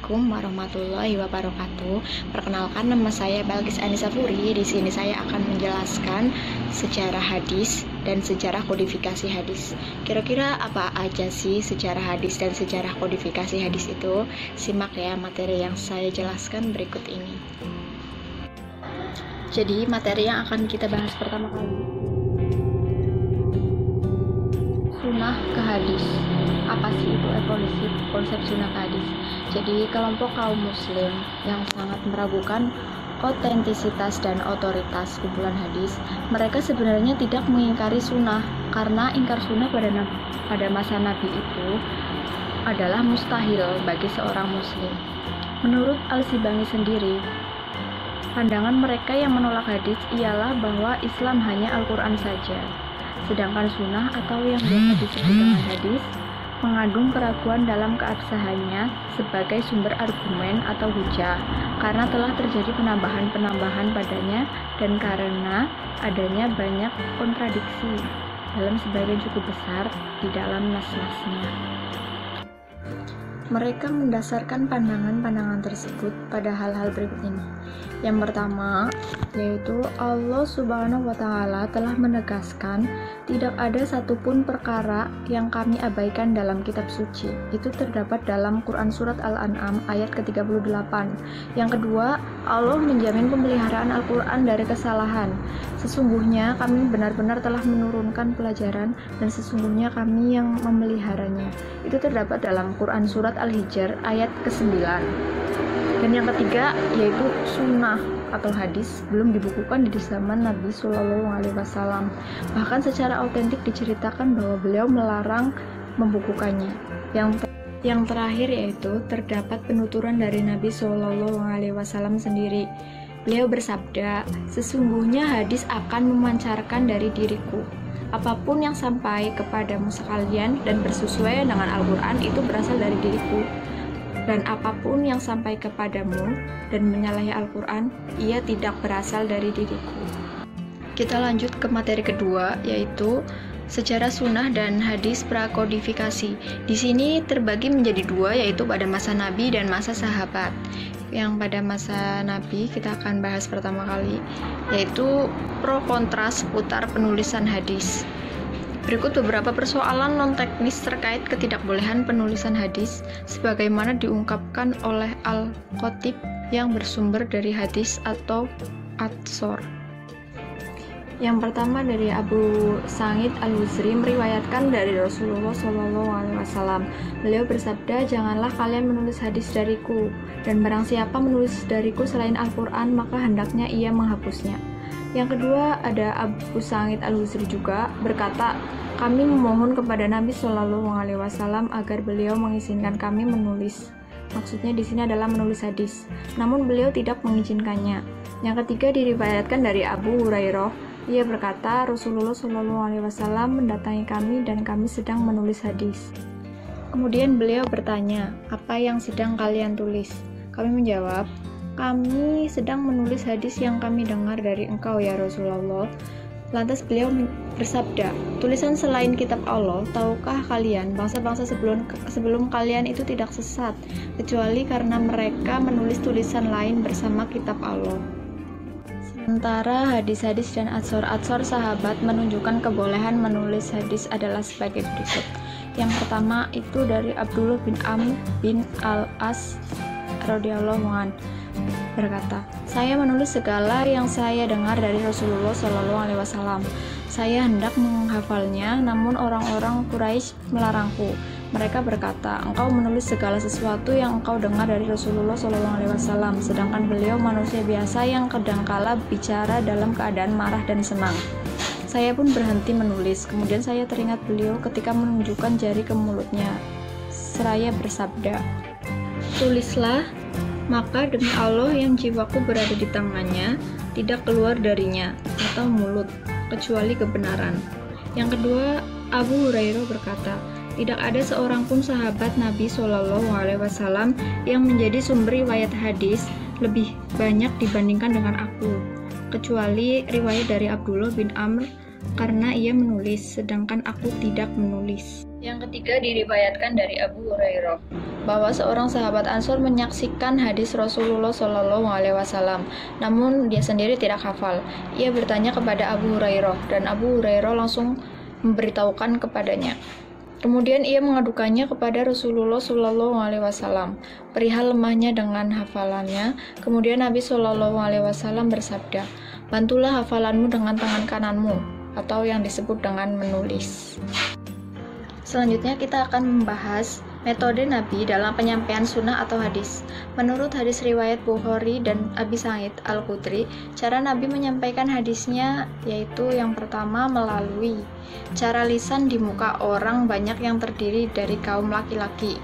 Assalamualaikum warahmatullahi wabarakatuh. Perkenalkan, nama saya Balkis Anisafuri. Di sini saya akan menjelaskan sejarah hadis dan sejarah kodifikasi hadis. Kira-kira apa aja sih sejarah hadis dan sejarah kodifikasi hadis itu? Simak ya materi yang saya jelaskan berikut ini. Jadi materi yang akan kita bahas pertama kali, sunnah ke hadis. Apa sih itu evolusi konsep sunnah ke hadis? Jadi kelompok kaum muslim yang sangat meragukan otentisitas dan otoritas kumpulan hadis, mereka sebenarnya tidak mengingkari sunnah, karena ingkar sunnah pada masa Nabi itu adalah mustahil bagi seorang muslim. Menurut Al-Sibani sendiri, pandangan mereka yang menolak hadis ialah bahwa Islam hanya Al-Quran saja, sedangkan sunnah atau yang biasa disebut dengan hadis mengandung keraguan dalam keabsahannya sebagai sumber argumen atau hujah, karena telah terjadi penambahan-penambahan padanya dan karena adanya banyak kontradiksi dalam sebagian cukup besar di dalam nas-nasnya. Mereka mendasarkan pandangan-pandangan tersebut pada hal-hal berikut ini. Yang pertama, yaitu Allah Subhanahu wa Ta'ala telah menegaskan tidak ada satupun perkara yang kami abaikan dalam kitab suci. Itu terdapat dalam Quran Surat Al-An'am ayat ke-38. Yang kedua, Allah menjamin pemeliharaan Al-Quran dari kesalahan. Sesungguhnya kami benar-benar telah menurunkan pelajaran dan sesungguhnya kami yang memeliharanya. Itu terdapat dalam Quran Surat Al-Hijr ayat ke-9. Dan yang ketiga, yaitu sunnah atau hadis belum dibukukan di zaman Nabi Shallallahu Alaihi Wasallam. Bahkan secara otentik diceritakan bahwa beliau melarang membukukannya. Yang terakhir yaitu terdapat penuturan dari Nabi Shallallahu Alaihi Wasallam sendiri. Beliau bersabda, sesungguhnya hadis akan memancarkan dari diriku. Apapun yang sampai kepadamu sekalian dan bersesuaian dengan Al-Quran itu berasal dari diriku. Dan apapun yang sampai kepadamu dan menyalahi Al-Quran, ia tidak berasal dari diriku. Kita lanjut ke materi kedua, yaitu sejarah sunnah dan hadis prakodifikasi. Di sini terbagi menjadi dua, yaitu pada masa Nabi dan masa sahabat. Yang pada masa Nabi kita akan bahas pertama kali, yaitu pro kontra seputar penulisan hadis. Berikut beberapa persoalan non-teknis terkait ketidakbolehan penulisan hadis sebagaimana diungkapkan oleh Al-Khatib yang bersumber dari hadis atau Atsor. Yang pertama dari Abu Sa'id Al-Khudri meriwayatkan dari Rasulullah SAW. Beliau bersabda, janganlah kalian menulis hadis dariku, dan barang siapa menulis dariku selain Al-Quran, maka hendaknya ia menghapusnya. Yang kedua ada Abu Sa'id Al-Khudri juga berkata, kami memohon kepada Nabi Shallallahu Alaihi Wasallam agar beliau mengizinkan kami menulis. Maksudnya di sini adalah menulis hadis. Namun beliau tidak mengizinkannya. Yang ketiga diriwayatkan dari Abu Hurairah. Ia berkata, Rasulullah Shallallahu Alaihi Wasallam mendatangi kami dan kami sedang menulis hadis. Kemudian beliau bertanya, apa yang sedang kalian tulis? Kami menjawab, kami sedang menulis hadis yang kami dengar dari engkau ya Rasulullah. Lantas beliau bersabda, tulisan selain kitab Allah, tahukah kalian bangsa-bangsa sebelum kalian itu tidak sesat, kecuali karena mereka menulis tulisan lain bersama kitab Allah. Sementara hadis-hadis dan atsor sahabat menunjukkan kebolehan menulis hadis adalah sebagai berikut. Yang pertama itu dari Abdullah bin Amr bin Al-As radhiyallahu anhu berkata, saya menulis segala yang saya dengar dari Rasulullah SAW. Saya hendak menghafalnya, namun orang-orang Quraisy melarangku. Mereka berkata, engkau menulis segala sesuatu yang engkau dengar dari Rasulullah SAW, sedangkan beliau manusia biasa yang kadangkala bicara dalam keadaan marah dan senang. Saya pun berhenti menulis. Kemudian saya teringat beliau ketika menunjukkan jari ke mulutnya, seraya bersabda, tulislah, maka demi Allah yang jiwaku berada di tangannya, tidak keluar darinya atau mulut, kecuali kebenaran. Yang kedua, Abu Hurairah berkata, tidak ada seorang pun sahabat Nabi Shallallahu Alaihi Wasallam yang menjadi sumber riwayat hadis lebih banyak dibandingkan dengan aku, kecuali riwayat dari Abdullah bin Amr karena ia menulis, sedangkan aku tidak menulis. Yang ketiga diriwayatkan dari Abu Hurairah bahwa seorang sahabat Ansor menyaksikan hadis Rasulullah Shallallahu Alaihi Wasallam, namun dia sendiri tidak hafal. Ia bertanya kepada Abu Hurairah dan Abu Hurairah langsung memberitahukan kepadanya. Kemudian ia mengadukannya kepada Rasulullah Shallallahu Alaihi Wasallam perihal lemahnya dengan hafalannya. Kemudian Nabi Shallallahu Alaihi Wasallam bersabda, bantulah hafalanmu dengan tangan kananmu, atau yang disebut dengan menulis. Selanjutnya kita akan membahas metode Nabi dalam penyampaian sunnah atau hadis. Menurut hadis riwayat Bukhari dan Abi Sa'id Al-Khudri, cara Nabi menyampaikan hadisnya yaitu yang pertama melalui cara lisan di muka orang banyak yang terdiri dari kaum laki-laki.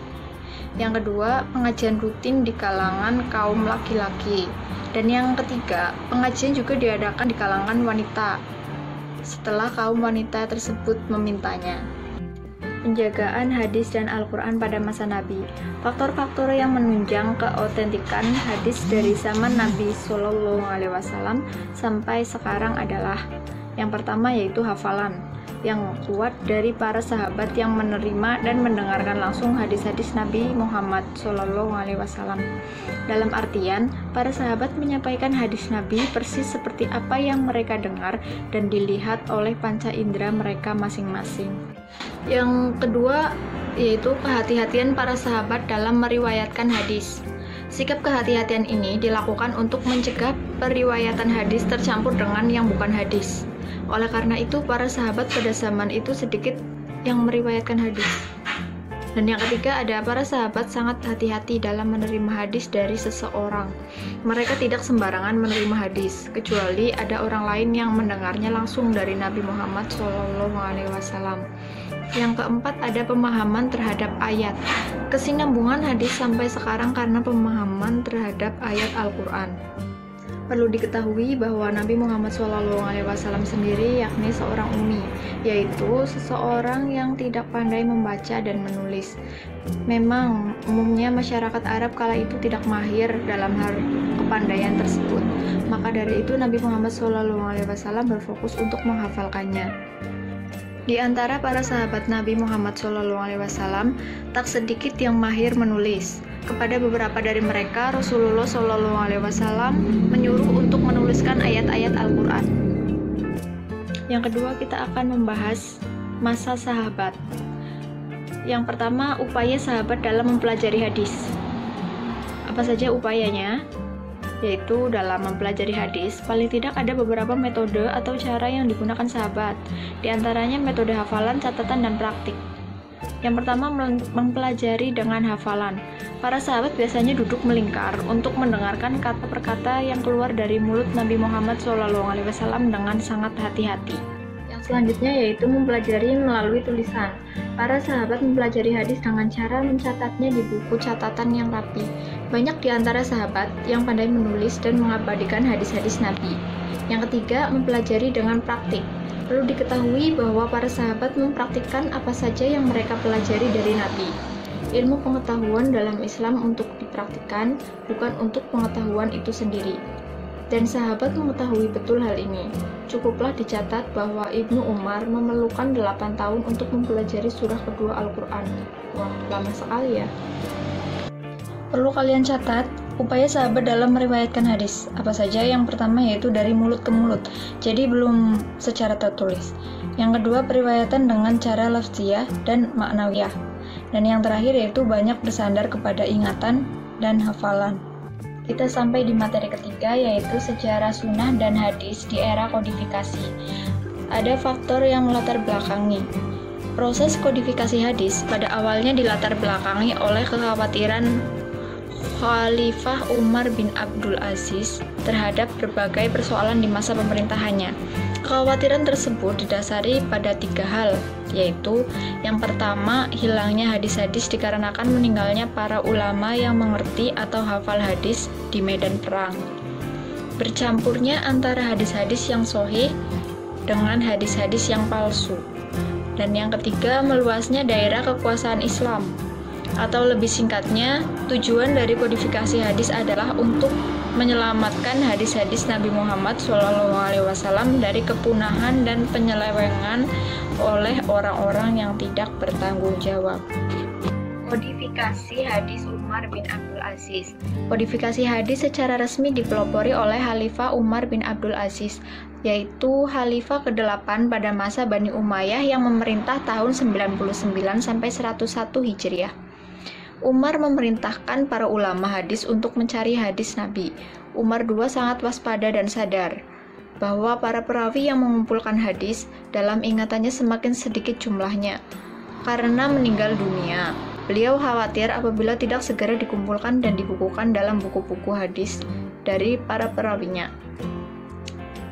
Yang kedua, pengajian rutin di kalangan kaum laki-laki. Dan yang ketiga, pengajian juga diadakan di kalangan wanita setelah kaum wanita tersebut memintanya. Penjagaan hadis dan Al-Quran pada masa Nabi. Faktor-faktor yang menunjang keautentikan hadis dari zaman Nabi Shallallahu Alaihi Wasallam sampai sekarang adalah yang pertama yaitu hafalan yang kuat dari para sahabat yang menerima dan mendengarkan langsung hadis-hadis Nabi Muhammad Shallallahu Alaihi Wasallam. Dalam artian, para sahabat menyampaikan hadis Nabi persis seperti apa yang mereka dengar dan dilihat oleh panca indera mereka masing-masing. Yang kedua yaitu kehati-hatian para sahabat dalam meriwayatkan hadis. Sikap kehati-hatian ini dilakukan untuk mencegah periwayatan hadis tercampur dengan yang bukan hadis. Oleh karena itu, para sahabat pada zaman itu sedikit yang meriwayatkan hadis. Dan yang ketiga, ada para sahabat sangat hati-hati dalam menerima hadis dari seseorang. Mereka tidak sembarangan menerima hadis, kecuali ada orang lain yang mendengarnya langsung dari Nabi Muhammad SAW. Yang keempat, ada pemahaman terhadap ayat. Kesinambungan hadis sampai sekarang karena pemahaman terhadap ayat Al-Quran. Perlu diketahui bahwa Nabi Muhammad SAW sendiri yakni seorang ummi, yaitu seseorang yang tidak pandai membaca dan menulis. Memang umumnya masyarakat Arab kala itu tidak mahir dalam hal kepandaian tersebut. Maka dari itu Nabi Muhammad SAW berfokus untuk menghafalkannya. Di antara para sahabat Nabi Muhammad SAW, tak sedikit yang mahir menulis. Kepada beberapa dari mereka, Rasulullah SAW menyuruh untuk menuliskan ayat-ayat Al-Quran. Yang kedua, kita akan membahas masa sahabat. Yang pertama, upaya sahabat dalam mempelajari hadis. Apa saja upayanya? Yaitu dalam mempelajari hadis, paling tidak ada beberapa metode atau cara yang digunakan sahabat. Di antaranya metode hafalan, catatan, dan praktik. Yang pertama, mempelajari dengan hafalan. Para sahabat biasanya duduk melingkar untuk mendengarkan kata per kata yang keluar dari mulut Nabi Muhammad SAW dengan sangat hati-hati. Yang selanjutnya yaitu mempelajari melalui tulisan. Para sahabat mempelajari hadis dengan cara mencatatnya di buku catatan yang rapi. Banyak di antara sahabat yang pandai menulis dan mengabadikan hadis-hadis Nabi. Yang ketiga, mempelajari dengan praktik. Perlu diketahui bahwa para sahabat mempraktikkan apa saja yang mereka pelajari dari Nabi. Ilmu pengetahuan dalam Islam untuk dipraktikkan, bukan untuk pengetahuan itu sendiri. Dan sahabat mengetahui betul hal ini. Cukuplah dicatat bahwa Ibnu Umar memerlukan 8 tahun untuk mempelajari surah kedua Al-Quran. Wah, lama sekali ya. Perlu kalian catat upaya sahabat dalam meriwayatkan hadis. Apa saja? Yang pertama yaitu dari mulut ke mulut, jadi belum secara tertulis. Yang kedua, periwayatan dengan cara lafziyah dan maknawiyah. Dan yang terakhir yaitu banyak bersandar kepada ingatan dan hafalan. Kita sampai di materi ketiga yaitu sejarah sunnah dan hadis di era kodifikasi. Ada faktor yang melatar belakangi. Proses kodifikasi hadis pada awalnya dilatar belakangi oleh kekhawatiran Khalifah Umar bin Abdul Aziz terhadap berbagai persoalan di masa pemerintahannya. Kekhawatiran tersebut didasari pada 3 hal, yaitu yang pertama, hilangnya hadis-hadis dikarenakan meninggalnya para ulama yang mengerti atau hafal hadis di medan perang. Bercampurnya antara hadis-hadis yang sahih dengan hadis-hadis yang palsu. Dan yang ketiga, meluasnya daerah kekuasaan Islam. Atau lebih singkatnya, tujuan dari kodifikasi hadis adalah untuk menyelamatkan hadis-hadis Nabi Muhammad SAW dari kepunahan dan penyelewengan oleh orang-orang yang tidak bertanggung jawab. Kodifikasi hadis Umar bin Abdul Aziz. Kodifikasi hadis secara resmi dipelopori oleh Khalifah Umar bin Abdul Aziz, yaitu Khalifah ke-8 pada masa Bani Umayyah yang memerintah tahun 99 sampai 101 Hijriah. Umar memerintahkan para ulama hadis untuk mencari hadis Nabi. Umar II sangat waspada dan sadar bahwa para perawi yang mengumpulkan hadis dalam ingatannya semakin sedikit jumlahnya karena meninggal dunia. Beliau khawatir apabila tidak segera dikumpulkan dan dibukukan dalam buku-buku hadis dari para perawinya,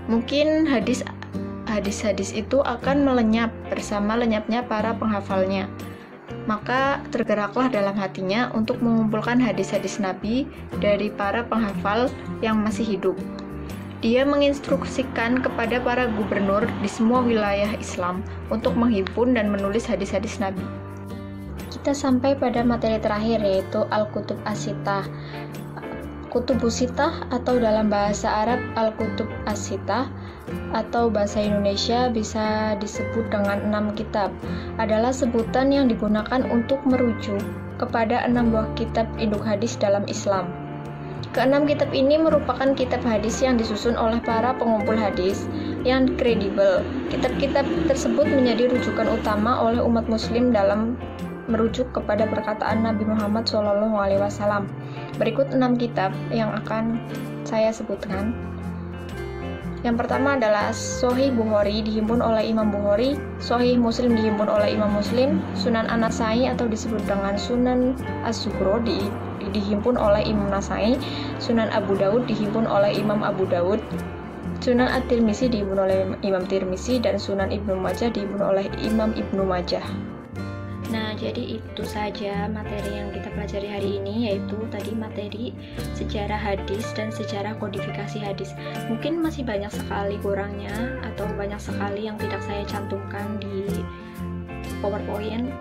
mungkin hadis-hadis itu akan melenyap bersama lenyapnya para penghafalnya. Maka tergeraklah dalam hatinya untuk mengumpulkan hadis-hadis Nabi dari para penghafal yang masih hidup. Dia menginstruksikan kepada para gubernur di semua wilayah Islam untuk menghimpun dan menulis hadis-hadis Nabi. Kita sampai pada materi terakhir, yaitu Al-Kutub As-Sittah. Kutubus Sittah atau dalam bahasa Arab Al-Kutub As-Sittah atau bahasa Indonesia bisa disebut dengan 6 kitab, adalah sebutan yang digunakan untuk merujuk kepada 6 buah kitab induk hadis dalam Islam. Keenam kitab ini merupakan kitab hadis yang disusun oleh para pengumpul hadis yang kredibel. Kitab-kitab tersebut menjadi rujukan utama oleh umat muslim dalam merujuk kepada perkataan Nabi Muhammad SAW. Berikut 6 kitab yang akan saya sebutkan. Yang pertama adalah Sahih Bukhari dihimpun oleh Imam Bukhari, Sahih Muslim dihimpun oleh Imam Muslim, Sunan An-Nasai atau disebut dengan Sunan Az-Zuhro dihimpun oleh Imam Nasai, Sunan Abu Daud dihimpun oleh Imam Abu Daud, Sunan At-Tirmizi dihimpun oleh Imam Tirmizi, dan Sunan Ibnu Majah dihimpun oleh Imam Ibnu Majah. Nah, jadi itu saja materi yang kita pelajari hari ini, yaitu tadi materi sejarah hadis dan sejarah kodifikasi hadis. Mungkin masih banyak sekali kurangnya atau banyak sekali yang tidak saya cantumkan di PowerPoint,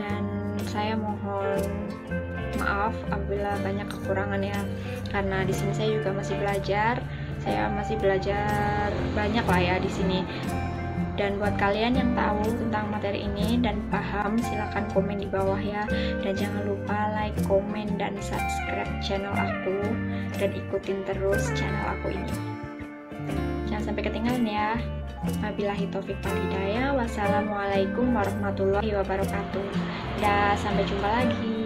dan saya mohon maaf apabila banyak kekurangan ya, karena di sini saya juga masih belajar. Saya masih belajar banyak lah ya di sini. Dan buat kalian yang tahu tentang materi ini dan paham, silakan komen di bawah ya. Dan jangan lupa like, komen, dan subscribe channel aku, dan ikutin terus channel aku ini. Jangan sampai ketinggalan ya. Wabillahi taufiq wal hidayah. Wassalamualaikum warahmatullahi wabarakatuh. Dan sampai jumpa lagi.